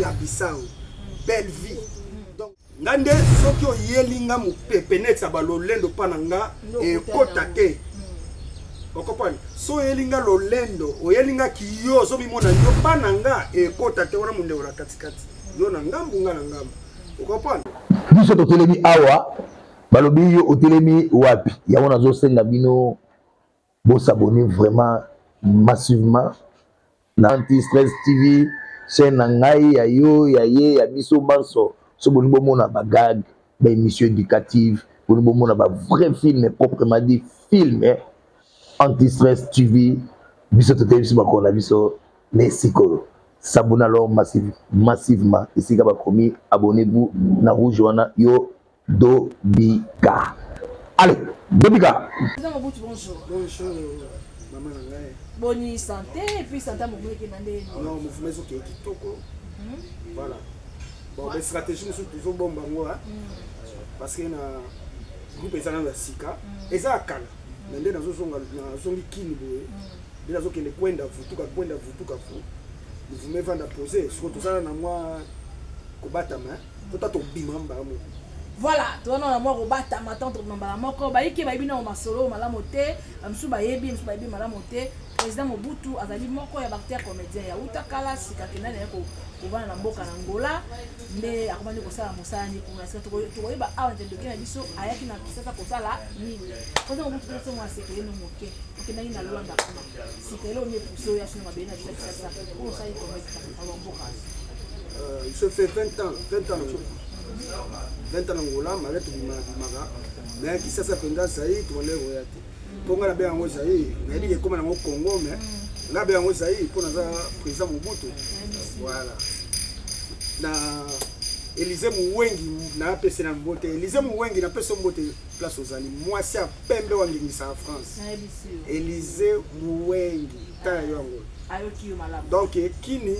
la Bissau belle vie donc ngande soki oyelinga mupepenet sa balolendo pananga e kotate okopani so yelinga lolendo oyelinga kiyo so bimona yo pananga e kotate wana munde ora katikati yo na ngambu nga na ngambu okopani biso to telemi awa balobi yo otelemi wapi yango nazo senga bino bo s'abonner vraiment massivement na Anti-Stress TV chaîne na ngai ya yo ya ye ya biso banso so boni bo mona ba gag ba émission éducative boni bo mona ba vrai film proprement dit film Anti-Stress TV biso to telemi ba kona biso lesiko s'abonner alors massivement ici ka ba komi abonnez-vous na rouge wana yo Dobika. Allez, Dobika. Bonjour. Bonjour, maman Nangaye. Bonne santé et puis santé à mon frère qui est dans non, mon frère qui est kitoko. Voilà. Bon, les stratégies nous sont toujours bonnes, parce que na groupe est dans la Sika. Et ça a calme. Mais dans un zone qui nous dans un point d'avutuka, nous vous mettez à poser. Surtout ça, na moi, kobatama, peut-être au bimamba. Voilà, toi non moi robata ma tante nambala moko ba yiki ba bina o masolo malamote amsu ba yebi malamote président Mobutu azali moko ya bactère comédien ya utakala sika kinana yako kubana na mboka na Angola nde akomani ko sala musani ko nasa to ba awa ndendo kina biso ayaki na kisasa ko sala nini président Mobutu ko mo asekele no moke kinani na Luanda kama sikelo ne puso ya sino mabena kisasa ko sai ko meta mboka je fais 20 ans 20 ans Angola, malgré tout mais qui ça penda saï to le royauté ponga la bien ngo saï mais dit comme na Congo mais la bien ngo saï pour na président Mobutu voilà na Élysée Mouwengi na pese na mbote Élysée Mouwengi na pese mbote place aux ali moi c'est à pembe wangi sa France Élysée Mouwengi ta yo Angola donc kini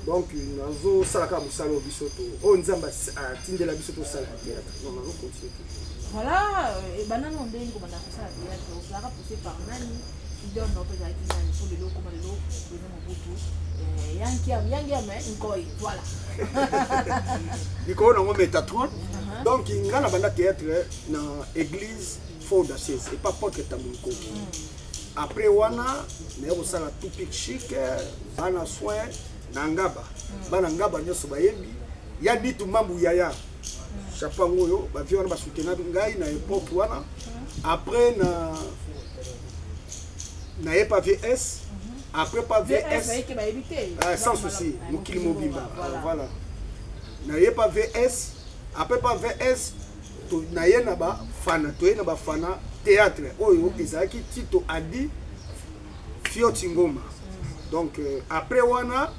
donc nazo salaka musalo bisoto o nzamba tindela bisoto sala théâtre non nazo continuer voilà et banana ndenge ko banda sala théâtre on sera poussé par nani qui donne notre direction pour le loco malo de Mobutu yangi mais ngoi voilà diko na ngome tatouan donc ngana banda théâtre na église Fondacieuse et pas porte tamulko après wana na yo sala tout chic bana soin Nangaba, Banangaba nyoso bayebi, ya bitu mambu yaya. Chapango yo, ba viona ba soutenir ngai na époque wana. Après na pas VS, après pas VS. Sans souci, mukili mobimba. Voilà. Na pas VS, après pas VS, to na yena ba fana, to yena ba fana théâtre. Oyo ezaki Tito Adi Fioti Ngoma. Donc après wana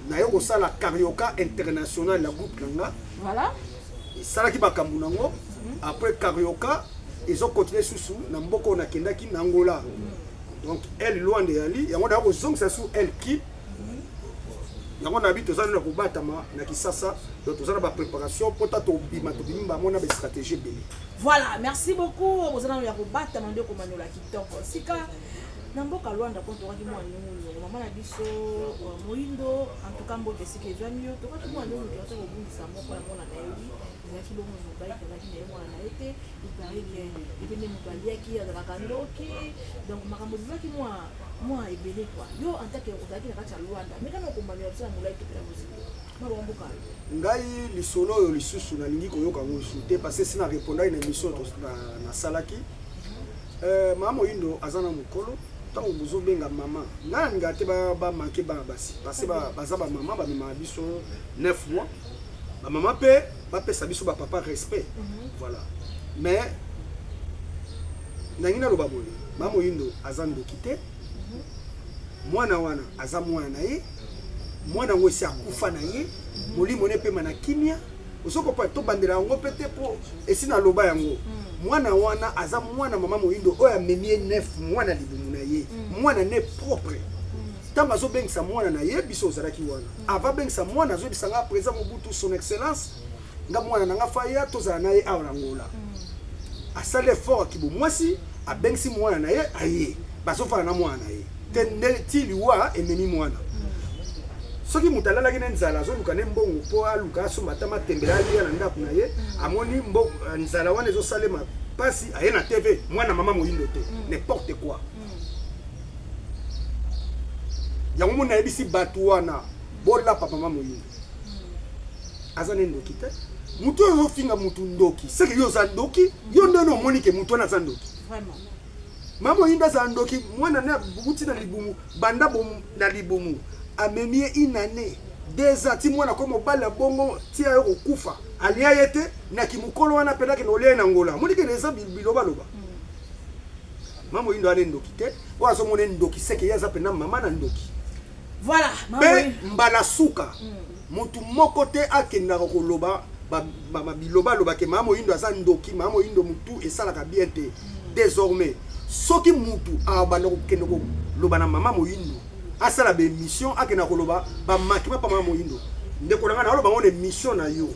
na yo sala Carioca international la groupe nanga voilà sala ki bakambu nango après Carioca ils ont continué sous na mboko na kendaki na Angola donc elle loin de ali yango da ko zongsa sous elle qui yango na bito zana ko batama na kisasa donc tozana ba préparation pour ta to bima mona ba stratégie belé voilà merci beaucoup bozana ya ko batama ndeko manola kitoko sika Namboka Luanda kwa toka kimwa nyungu mama na biso moindo en tout cas mbote sike jamio toka kimwa nyungu kwa sababu bundi sa moko na mona na yebi ya kilomo mobile kana kine mwana na ete ipari ke ibende mobali yaki ya kandoki donc makambo zaki moi ebele quoi yo en tant que ozaki na kati ya Luanda mais kana okombani ya bisa molai topela muziki maro mboka ngai lisolo yo lisusu na lingi koyoka ngusu te parce que sina répondre na émission na salaki mama moindo azana mukolo tango buzo benga mama nga ngate ba manquer ba basi parce que baza ba mama ba mema biso 9 mois ba mama pe ba pesa biso ba papa respect voilà mais nangina lo baboye mama moindo azando kité mwana wana aza mwana na ye mwana ngwesi akufa na ye molimo ne pe mana kimia osoko pa to bandela ngo pete po esina loba yango mwana wana aza mwana mama moindo oya memie 9 mwana libumu na ye mwana ne propre tamba zo bengisa mwana na ye biso ozalaki wana ava bengisa mwana zo bisanga président Mobutu son excellence nga mwana nanga faya tozala na ye awa na Angola asale fort kibo mwasi abengisi mwana na ye aye bazo fala na mwana na ye tende tiliwa emeni mwana soki moto alalaki na nzala azoluka ne mbongo mpo aluka asomba ata matembele alia na ndako na ye amoni nzala wana ezosalema mpasi aye na tv mwana mama moyindo te n'importe quoi yango mona yebisi bato wana bolapa mama moyindo aza ne ndoki te mutu oyo ofinga mutu ndoki seke yo oza ndoki yo nde omoni ke mutu wana aza ndoki mama moyindo aza ndoki mwana ne bukuti na libumu banda na libumu amemi ye inane 2 ans ti mwana ko mobala bongo tia yo kokufa alia ye te na kimukolo wana pedake na olia na ngola moni ke eza biloba loba mama moyindo ale ndoki te oyo azomona ndoki seke ye aza pena mama na ndoki voilà mpe mbala suka mutu moko te akendaka koloba biloba loba ke mama moyindo aza ndoki mama moyindo mutu esalaka bien te désormais soki mutu abanda kokende koloba na mama moyindo asala be mission akena koloba ba makima pa mama moyindo ndeko nanga na oloba ngone mission na yo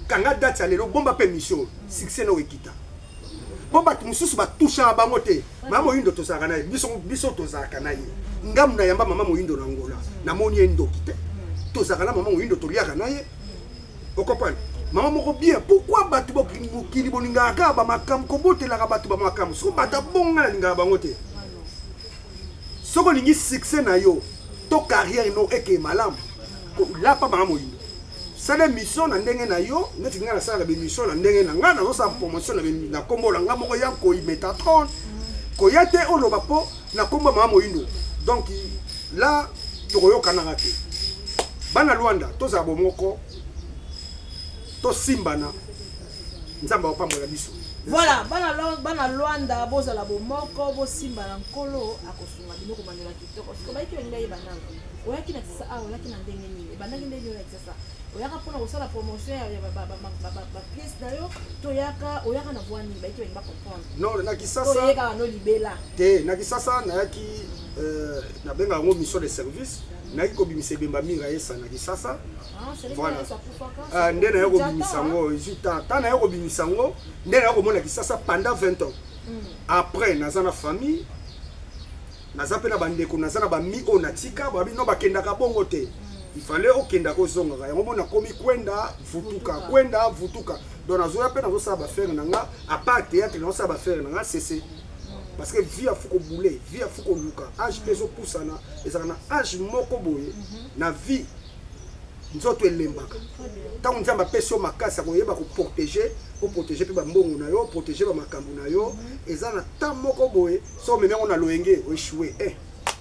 kanga date ya lelo bomba pe mission succès no ekita bomba tumususu ba toucha bango te mama moyindo tozaka na ye biso tozaka na ye ngamu na yamba mama moyindo na ngola na moni ndoki te tozaka na mama moyindo toliaka na ye okopana mama moko bien pourquoi batu bokili bolingaka ba makam ko botelaka batu ba makam so bata bonga lingaka bango te soko lingi succès na yo to carrière no eke malamu la pa mama moyindo sala mission na ndenge na yo neti nga na sala be mission na ndenge na nga na zo sa promotion na kombo la nga moko ya ko Metatron ko yate oloba po na kombo mama moyindo donc là tokoyoka na ngate bana Luanda toza bomoko to simbana nzamba opambola biso. Voilà, bana Luanda bozala bomoko bo simbana nkolo akosunga binoko manela kitoko siko baiki wenga yebana oyaki na tsa a oyaki na ndenge nini banaki ndenge yo na oyaka pona kosala promotion ya ba pièce d'ailleurs oyaka na voani baiki wenga comprendre non na kisasa oyaka no libela te na kisasa na yaki na benga ngo mission de service na yaki kobimisa bemba minga yesa na kisasa voilà ndena yako bimisa ngo jita tana yako bimisa ngo ndena yako mona kisasa pendant 20 ans après naza na famille naza pe na bandeko naza na ba mi onatika ba bino bakendaka bongo te il fallait okenda ko zonga yango mona komi kwenda vutuka donc nazo ya pe nazo sa ba faire nanga à part théâtre nazo sa ba faire nanga cc parce que vie a fuko bouler vie a fuko luka âge peso poussana ezaka na âge moko boye na vie nzoto elembaka tant nzamba peso makasa ko yeba ko protéger pe ba mbongo na yo protéger ba makambu na yo ezana tant moko boye so meme on a loenge o échouer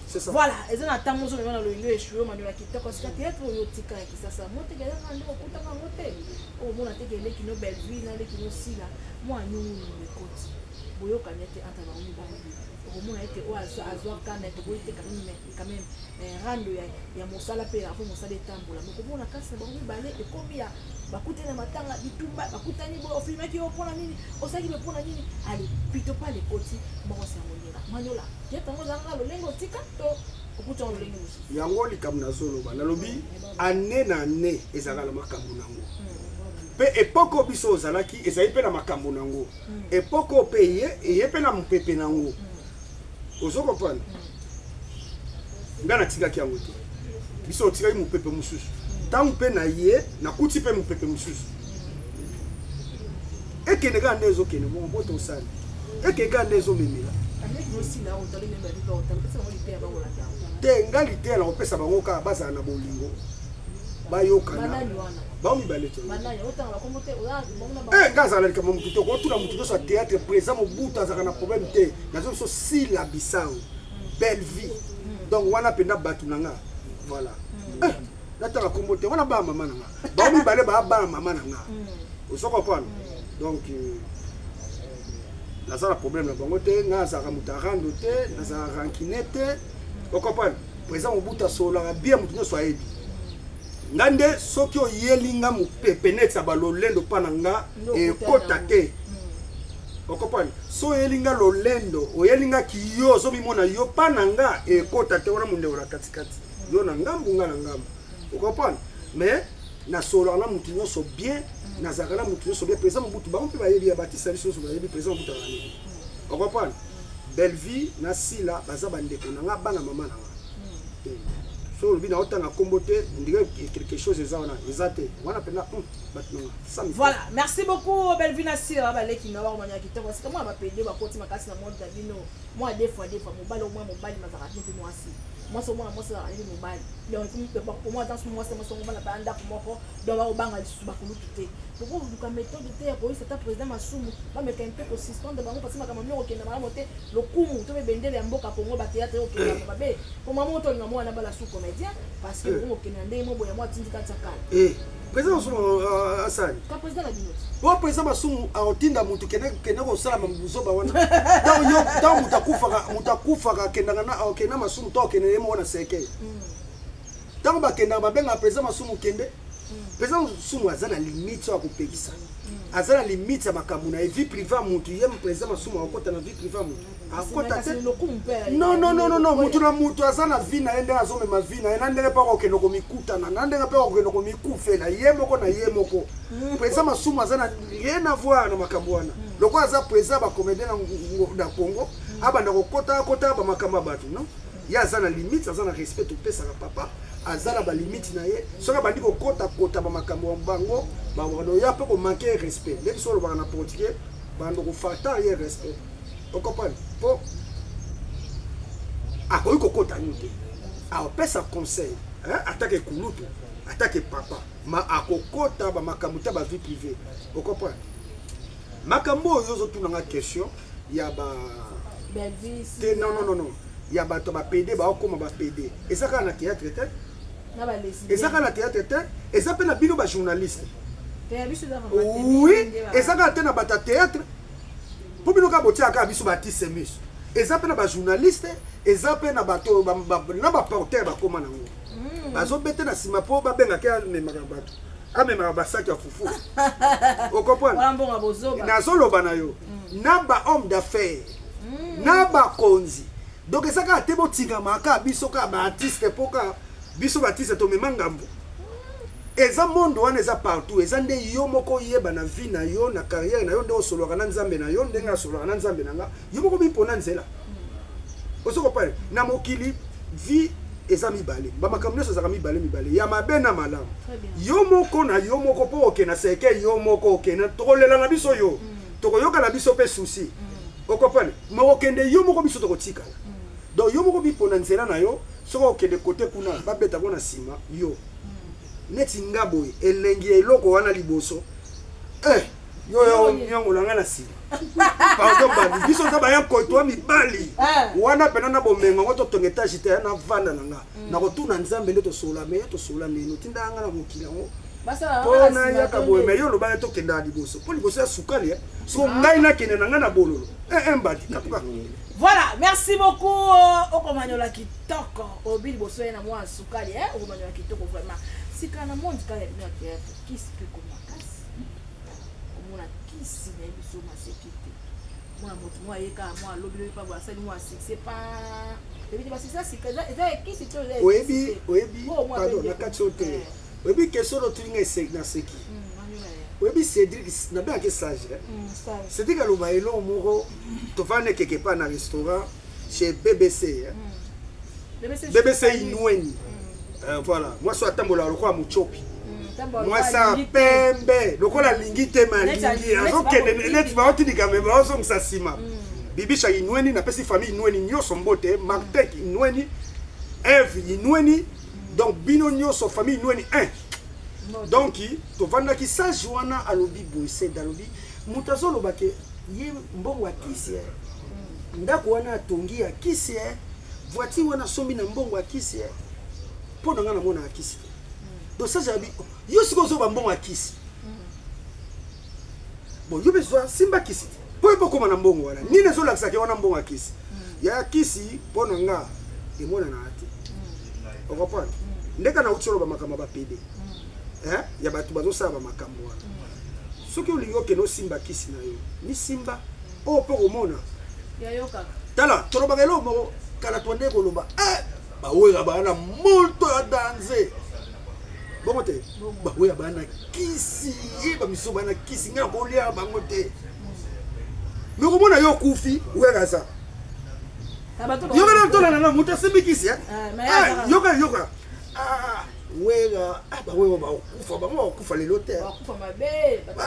c'est ça voilà ezana tant moko meme on a loenge échouer manuela kitoko parce que théâtre yo tika ki sasa mote gela ngando okutaka mote o mona tekele kino belle vie na le kino sila mo anyungu ni koti boyo kanete anta ba omi ba au moins été au azwa kana to boite quand même rando ya mosala pe afo mosala etambola moko bona kasa ba omi bale e komia bakute na matanga bitumba bakutani bo ofilma ki opona nini osaki be pona nini ali pito pale koti moko sa moninga manyola ya tango zanga lo lengo tika to okuta lo lengo yango likamna zolo ba nalobi ane na ne ezaka la makambu nango pe epoko biso ozalaki ezali pe na makambu nango epoko pe ye pe na mpepe nango ozo comprendre ngana tika ki yango te biso otikaki mpepe mususu tangu pe na ye na kuti pe mpepe mususu ekende ka ndezo kene mo boto osali ekeka ndezo memela te ngali te la opesa bango ka baza na bolingo bayokana baomi baleto ngaza na kama mtu to ko tuna mtu to sa théâtre présent mo buta za kana problème te nazo so si la bisao belle vie donc wana penda batu nanga voilà nataka kombote wana ba mama nanga baomi bale ba mama nanga osoko pano donc naza problème na bango te ngaza ka mutarando te naza rankinete okopana présent mo buta sola bien mtu no so ayebi ngande soki oyelinga mupepe net sa balolendo pananga e kota te okopani so yelinga lolendo oyelinga kiyo so bimona yo pananga e kota te wana munde ora katikati yo na ngambu nga na ngambu okopani mais na solo na mutu nyonso bien na zakala mutu nyonso bien présent mutu ba mpe ba yebi ya batisa biso so ba yebi présent mutu ngani okopani belle vie na sila baza bandeko nanga bana mama nanga so le bina autant à comboter on dirait quelque chose exact on appelle là voilà merci beaucoup Belvina Sira ba leki na ba manya kitoko parce que moi ba pede ba koti makasi na monde davino moi des fois mobile au moins mobile mazara kimpe moi si moi so moi ça ali mobile donc pour moi dans ce mois c'est moi so mobile ba anda moko donc ba obanga ba kulukite pour vous ka méthode de terre pour cet président Masumu ba mettre un peu pour suspendre bango parce que makambo nyoko kenda ba moté le kumu to be bendele ya mboka Congo ba théâtre o kenda ba be pour moi moto na moi na ba la sous comédien parce que mo kenda ndé mo boya moi tindika tsaka président Masumu asali ka président la bino bon président Masumu a otinda mutu kenda ko sala mambuzo ba wana donc mutakufa kenda na kenda Masumu to kenda mo na seke donc ba kenda ba benga président Masumu kende président Masumu azana limite ya kopekisa azana limite ya makambo na vie privée mutu yem président Masumu akota na vie privée mutu akota te non mutu na mutu azana vie na ende azome ma vie na ndenge pa ko kendo ko mikuta na ndenge pa ko kendo ko mikufela yemoko na yemoko président Masumu azana rien à voir na makambo wana loko aza président ba comédien na Congo abanda ko kota ba makambo batu non ya azana limite azana respect to pesa ka papa azala ba limite na ye soka bandi ko kota ba makambo bango ba wono ya pe ko manquer respect même so lo ba na portugais bando ko fata ye respect o comprendre po ako ko kota nute a pesa conseil attaque kulutu attaque papa ma akokota ba makambo ta ba vie privée o comprendre makambo yo zo tunanga question ya ba Belvis non ya bato ba PD ba okoma ba PD ezaka na théâtre te na ba lesi ezaka na théâtre te ezaka na bino ba journaliste oui ezaka te na bata théâtre pour bino ka botia ka biso ba tisemis ezaka na ba journaliste ezaka na bato na ba porteur ba koma nango bazo bete na sima po ba benga ke memaka bato amemaka basaki ya fufu o comprendre na zolo bana yo na ba homme d'affaires na ba konzi donc ça ka te botinga maka biso ka ba artiste poka biso ba artiste to memangambo eza monde wana eza partout eza nde yo moko yeba na vie na yo na carrière na yo nde osolo kana nzambe na yo ndenga solo kana nzambe nanga yo moko bipona nzela osoko pale na mokili vie eza mibale ba makambo so za mibale ya mabe na malamu yo moko na yo moko po okena seke yo moko okena tokolela na biso yo tokoyoka na biso pe souci okopane mo okende yo moko biso tokotika donc yo moko bipona nzela na yo soko okende côté kuna ba beta kona sima yo neti ngaboy elengi eloko wana liboso yo nyongo langa na sima pardon ba biso za ba ya koto mibali wana pena na bomengo ngoto tongeta jite na vanda nanga na kotuna nzambe le to sola me to sola neno tinda nga na mokila ngo basa pona ya kaboy me yo lo ba to kenda liboso po liboso ya sukali so ngai na kene nanga na bololo mbadi kapuka. Voilà, merci beaucoup Okomanyola Kitoko Obi boso na moi sukali Okomanyola Kitoko vraiment si kana monde ka ya théâtre qui se peut comme makasi komona kisi na biso masekite moi moto moi yeka moi lobi pas voir ça moi c'est pas depuis parce que ça c'est qui c'est toi oyebi pardon na katsote oyebi question de tulinga na seki oyebi Cédric na bien que sage Cédric aloba elo moko to vane quelque part na restaurant chez BBC BBC Inweni voilà moi so atambola lokwa muchopi moi ça pembe lokola lingi te malingi azokende net va otindika me ba osongisa sima bibisha Inweni na pesi famille Inweni nyoso mbote Martek Inweni Eve Inweni donc bino nyoso famille Inweni 1 donc to vanda ki sage wana alobi boise dalobi mutazo lobake ye mbongo akisi ndako wana atongi akisi voiture wana sombi na mbongo akisi po na ngana mona akisi donc ça jabi yo siko zo ba mbongo akisi bon yo besoin simba kisi po po koma na mbongo wana nini zo lakisa ke wana mbongo akisi ya akisi po na nga e mona na ati o comprendre ndeka na utsholo ba makama ba PD ya batu bazo saba makambo wana soki olingo keno simba kisi na yo ni simba o po komona ya yoka tala toroba kelo mo kala tonde koloba ba wera bana molto ya danse bongo te ba wera bana kisi ba miso bana kisi nga ko lia bango te me komona yo kufi wera za yoka na tola na muta simbi kisi yoka ah wera ba wewa ba kufa ba mo kufa lelo te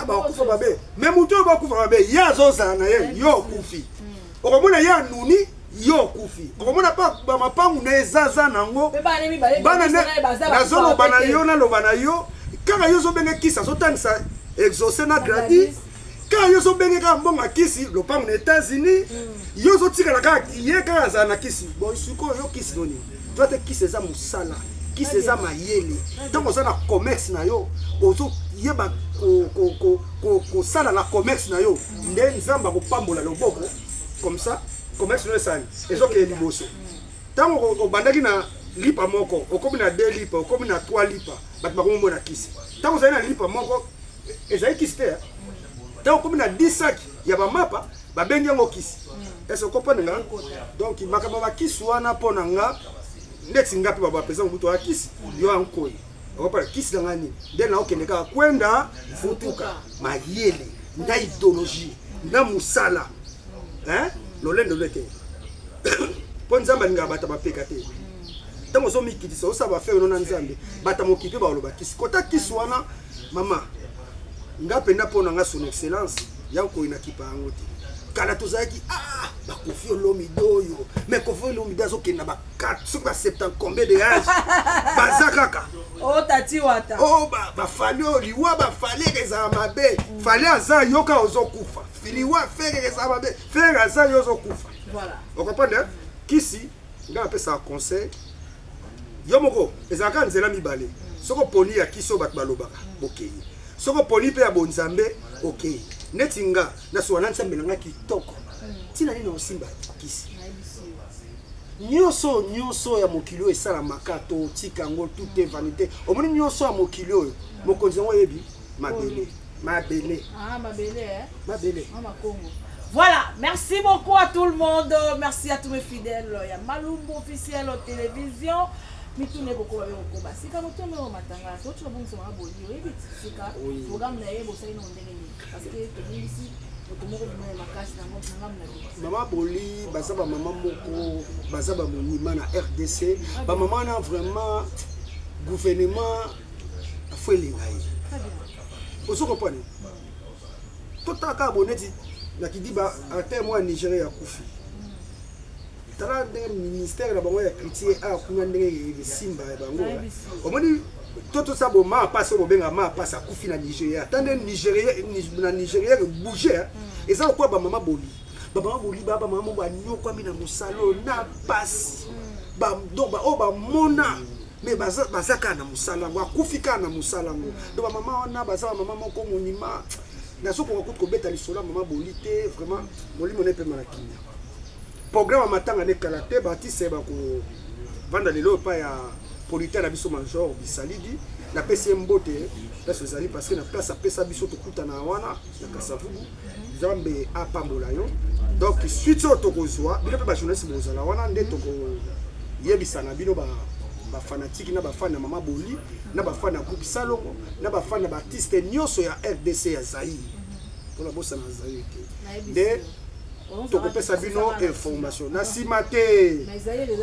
ba kufa mabe même muto ba kufa mabe ya zo sana ye yo kufi okomona ya nuni yo kufi okomona pa ba mapangu na ezaza nango bana na zolo bana yo na lo bana yo kaka yo zo benge kisa zo tanisa exaucer na gradi quand yo so benge ka mbonga kisi lo pangu na États-Unis yo zo tika la ka ye ka za na kisi bon suko yo kisi doni toi te kisi za musala kisi za mayele donc on na commerce na yo ozo yeba ko sala la commerce na yo nde nzamba ko pambola loboko comme ça commerce no sani ezo ke liboso tango o bandaki na lipa moko okomi na 2 lipa okomi na 3 lipa bat ba ko mona kisi tango za na lipa moko ezai kisi te tango okomi na 10 sac ya ba mapa ba bengi yango kisi est-ce que comprendre nga donc makama ba kisi wana pona nga ndeti ngapi ba pesa mbuto ya kisi yo ankoi opa kisi nga nini nde na okende ka kwenda futuka mayele na idéologie na musala hein lolendo leke ponza balinga bata bapeka te tango zo mikitisa osa ba fe na nzambe bata mokipe ba loba kisi kota kisi wana mama ngapenda pona nga son excellence yanko ina kipa yango te kala tozaki ba kofi olomi doyo mais kofi olomi dazo kenda ba 4 sur 70 combien de âge bazakaka tati wata ba fali liwa ba fali reza mabe fali aza yoka ozokufa filiwa fere reza mabe fere aza yozo kufa voilà on comprend kisi nga pesa conseil yomoko ezaka nzela mibale soko poni ya kiso bat balobaka okay soko poni pe ya bonzambe okay netinga na swana nsambe nanga kitoko tina nini osimba kisi nyonso ya mokili esala makato tika ngo tout est vanité omoni nyonso ya mokili oyo mokonzi ngo yebi mabele mabele Congo. Voilà, merci beaucoup à tout le monde, merci à tous mes fidèles, il y a Malumbo officiel aux télévisions. Mais tout n'est pas comme ça. Si quand on est au matin, tu as bon ça va bondir. Et puis c'est ça. Programme n'a pas ça non déni. Parce que tu es ici, tu me remets ma casse dans mon programme là. Maman Boli, basaba maman moko, basaba monima na RDC, ba maman na vraiment gouvernement a fait les rails. Très bien. Vous comprenez? Tout à cas abonné na qui dit ba en terme Nigeria kufi. Tala le ministère bango ya critiquer kuna ndenge simba bango omoni toto sabo ma passe bobenga ma passe akufi na Nigeria tande Nigeria bouger eza quoi ba mama boli ba mama ba nyokwa mina musalo na passe ba donc ba mona mais bazaka na musala ngwa kufika na musala ngo donc ba mama ona baza mama moko monima na soko ko beta lisola mama boli te vraiment molimo ne pe malakinya programme matanga ne kalaté Baptiste ba ko vanda lelo pa ya polité na biso major bisalidi na PCM bote parce que parce que na place a pesa biso to kutana wana na Kasavubu Zambe a pambola yo donc suite au tokozwa bino pe ba journaliste bozala wana nde toko yebisana bino ba fanatique na ba fan na mama boli na ba fan na groupe Salongo na ba fan na Baptiste nyonso ya RDC ya Zaïre pour la bossa na Zaïre de tokopesa bino information na simate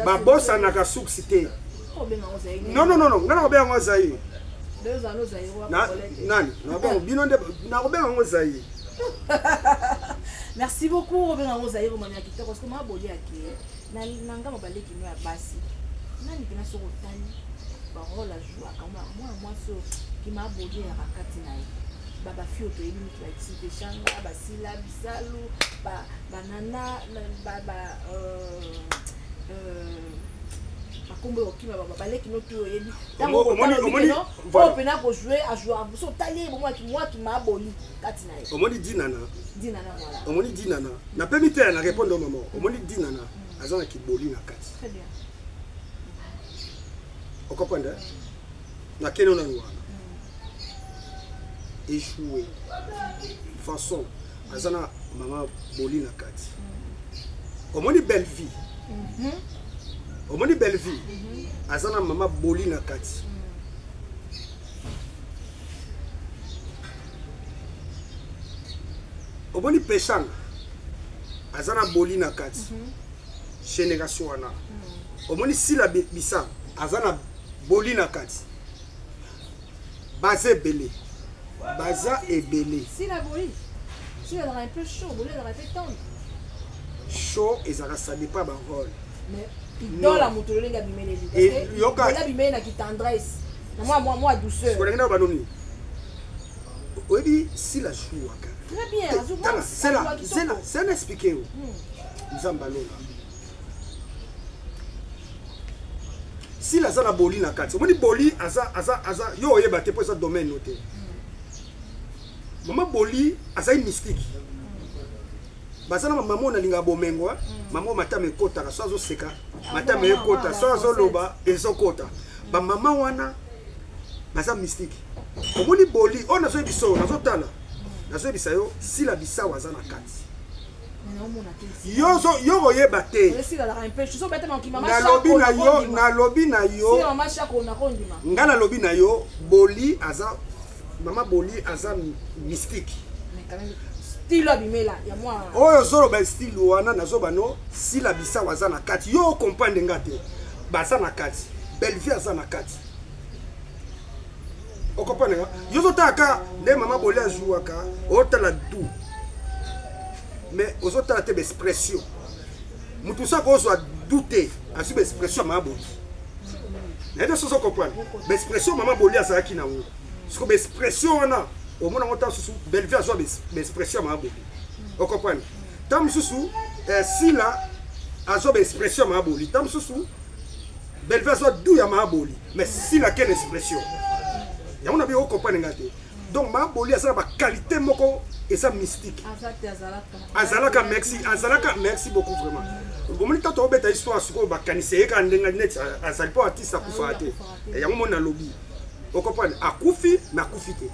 ba bossa na ka succité non ngana kobenga ngo Zaïre nani na bino nde na kobenga ngo Zaïre. Merci beaucoup Robin Rosaire mania kitoko parce que ma boli aki na ngama baleki no ya basi nani kina so kotani parole a jouer kama moi so ki ma boli ya rakati na baba fio to yini to existe changa basila bisalu banana makombo okima baba baleki no to yebi tango omoni pena ko jouer a jouer so tali moi ki ma boli kati na omoni dinana voilà omoni dinana na permettre na répondre maman omoni dinana azana ki boli na kati très bien on comprend na keno na ngwana échoué façon azana mama boli na kati omoni belle vie omoni belle vie azana mama boli na kati omoni peshanga azana boli na kati génération wana omoni sila bisa azana boli na kati baza ebele baza ebele si la boli si elle aurait un peu chaud boli elle aurait été tendre chaud ezalaka ça dépend ba rôle mais idola moto lolenga bimele et yoka la bimele na ki tendresse moi douceur ko ngena banoni oyebi si la jouaka très bien c'est un expliquer nzamba lola si la za na boli na kati omoni boli aza yo oyeba te po eza domaine no te mama boli azali mystique bazana mama nalinga bomengo mama matama ekotaka so azoseka matama ekota so azoloba ezokota bamama wana baza mystique omoni boli oyo nazoyebiso nazotala nazoyebisa yo sila bisawa aza na kati yo koyeba te nalobi na yo nga nalobi na yo boli aza mama boli aza mystique oyo ozoloba style wana nazoba no sila bisawa aza na kati yo okomprendre nga te baza na kati Bellevue aza na kati okomprendre nga yo ozotaka nde mama boli azwaka otala du mais ozotala te baexpression mutu sako ozwa du te azwi baexpression mama boli nayede soso okomprendre baexpression mama boli azalaki nango siko baexpression wana omona ngo ta susu Bellevue azwa baexpression mama boli okomprendre ta mosusu sila azwa baexpression mama boli ta mosusu Bellevue azwa du ya mama boli mais sila quelle expression yango na bi okomprendre nga te donc mama boli azala baqualité moko eza mystique azalaka merci beaucoup vraiment omoni tata obeta histoire sikoyo bakanisi eyeka ndenge neti azali mpo artiste akufa te yango mona lobi okomprendre akufi mais akufi te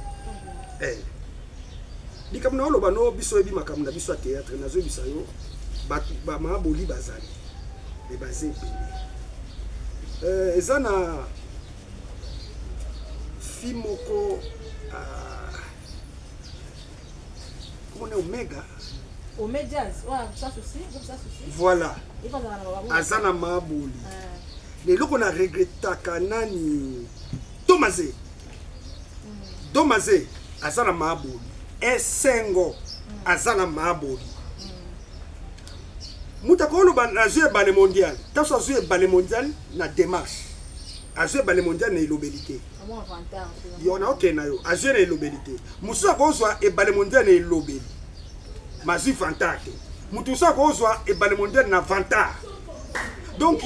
likambo na oloba no biso oyebi makambo na biso ya théâtre nazoyebisa yo bamama boli bazali me baza ebele eza na fi moko comment Omega voilà aza na mama boli leloko na regretaka nani Domaze aza na mama boli Esengo aza na mama boli mutaka oloba azwi ebale mondial taso azwi ebale mondial na démarche azwi ebale mondial na elobeli te yo na okende na yo azwi na elobeli te mosusu akozwa ebale mondial na elobeli mazwi vantar te mutu mosusu akozwa ebale mondial na vantar donc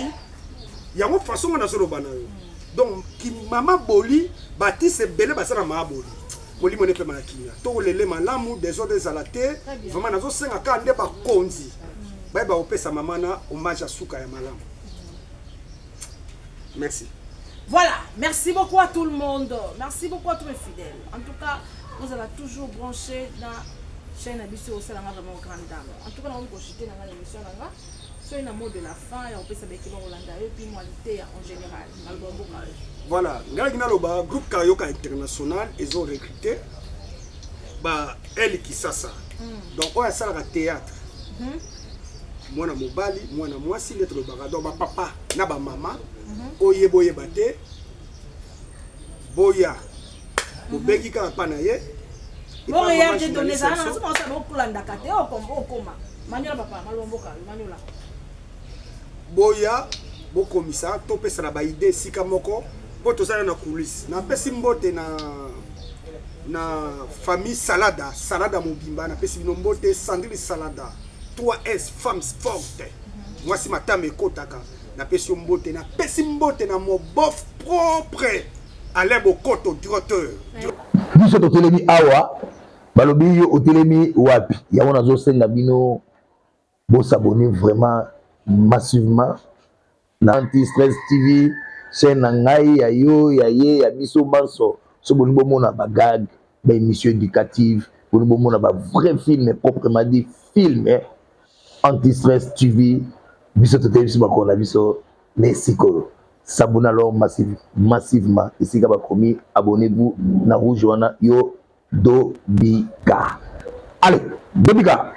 yango façon ngo nazoloba na yo donc ki mama boli batise ebele baza na mama boli molimo ne pema na kinya tokolele malamu desordre ezala te vraiment nazosenga kaka nde bakonzi bayeba kopesa mama na hommage ya suka ya malamu. Merci. Voilà, merci beaucoup à tout le monde, merci beaucoup à tous mes fidèles. En tout cas, vous avez toujours branché dans la chaîne Abisso au Salama vraiment grande dame. En tout cas, on va consulter dans l'émission là. Soit un mot de la fin et on peut savoir qu'il va Hollanda et puis moralité en général. Voilà, le groupe Carioca International, ils ont recruté elle qui ça. Donc on a ça le théâtre. Moi na mobali, moi na mwasi lettre le barador ba papa na ba mama. Oye boye bate. Boya. Bobeki ka pa na ye. Bon regarde de donner ça, on ça ba Hollanda kate o koma. Manyola papa, malomboka, manyola. Boya bo komisa to pesa na ba idée sika moko po to sala na coulisse na pesi mbote na famille salada mobimba na pesi bino mbote Sandrine Salada 3S femmes fortes moi si matame ekotaka na pesi mbote na mon bof propre Alain Bokoto directeur biso to telemi awa balobi yo otelemi wapi yango nazo senga bino bo s'abonner vraiment massivement na Anti-Stress TV chaîne ngai ya yo ya ye ya biso manso so boni bomona ba gag ba émission éducative boni bomona ba vrai film proprement dit film Anti-Stress TV biso tote biso bakona biso mesiko s'abonner alors massivement ici ba promis abonnez-vous na rouge wana yo Dobika allez Dobika